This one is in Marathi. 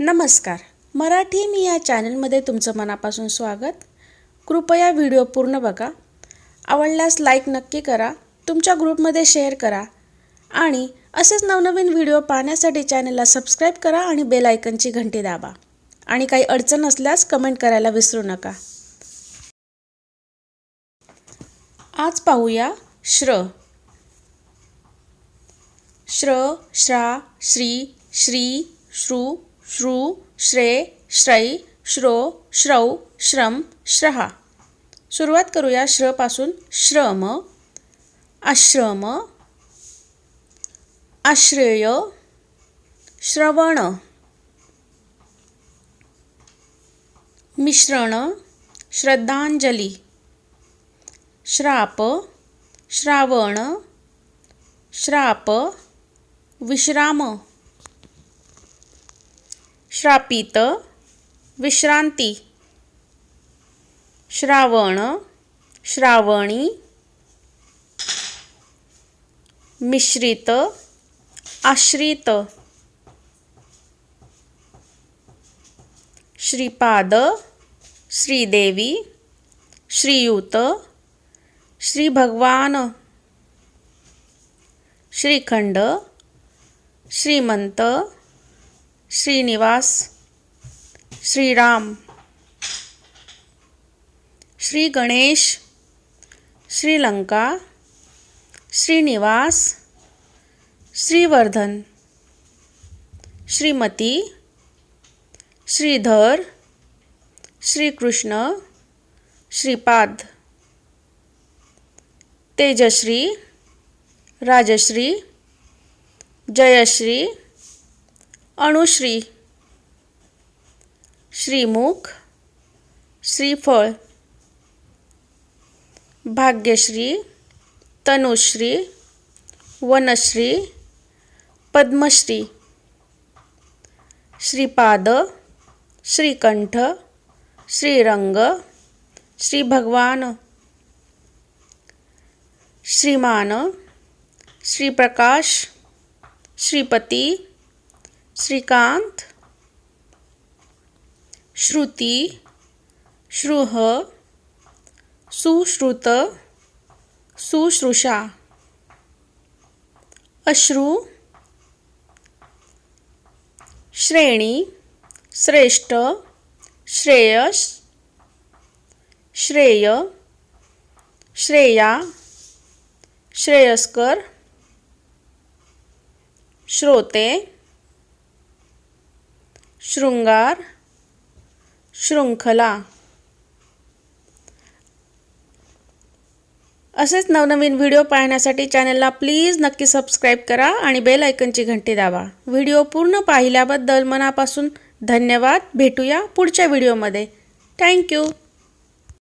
नमस्कार. मराठी मी या चॅनलमध्ये तुमचं मनापासून स्वागत. कृपया व्हिडिओ पूर्ण बघा. आवडल्यास लाईक नक्की करा, तुमच्या ग्रुपमध्ये शेअर करा आणि असेच नवनवीन व्हिडिओ पाहण्यासाठी चॅनलला सबस्क्राईब करा आणि बेल आयकनची घंटी दाबा. आणि काही अडचण असल्यास कमेंट करायला विसरू नका. आज पाहूया श्र. श्र, श्रा, श्री, श्री, श्रू, श्रू, श्रे, श्रै, श्रो, श्रौ, श्रम, श्रहा. सुरुवात करूया श्र पासून. श्रम, आश्रम, आश्रय, श्रवण, मिश्रण, श्रद्धांजली, श्राप, श्रावण, श्राप, विश्राम, श्रापित, विश्रांती, श्रावण, श्रावणी, मिश्रित, आश्रित, श्रीपाद, श्रीदेवी, श्रीयुत, श्रीभगवान, श्रीखंड, श्रीमंत, श्रीनिवास, श्रीराम, श्री गणेश, श्रीलंका, श्रीनिवास, श्रीवर्धन, श्रीमती, श्रीधर, श्रीकृष्ण, श्रीपाद, तेजश्री, राजश्री, जयश्री, अनुश्री, श्रीमुख, श्रीफळ, भाग्यश्री, तनुश्री, वनश्री, पद्मश्री, श्रीपाद, श्रीकंठ, श्रीरंग, श्रीभगवान, श्रीमान, श्रीप्रकाश, श्रीपती, श्रीकांत, श्रुती, श्रुह, सुश्रुत, सुश्रुषा, अश्रू, श्रेणी, श्रेष्ठ, श्रेयस, श्रेय, श्रेया, श्रेयस्कर, श्रोते, शृंगार, शृंखला. असेच नवनवीन व्हिडिओ पाहण्यासाठी चॅनलला प्लीज नक्की सबस्क्राईब करा आणि बेल आयकनची घंटी दाबा. व्हिडिओ पूर्ण पाहिल्याबद्दल मनापासून धन्यवाद. भेटूया पुढच्या व्हिडिओमध्ये. थँक्यू.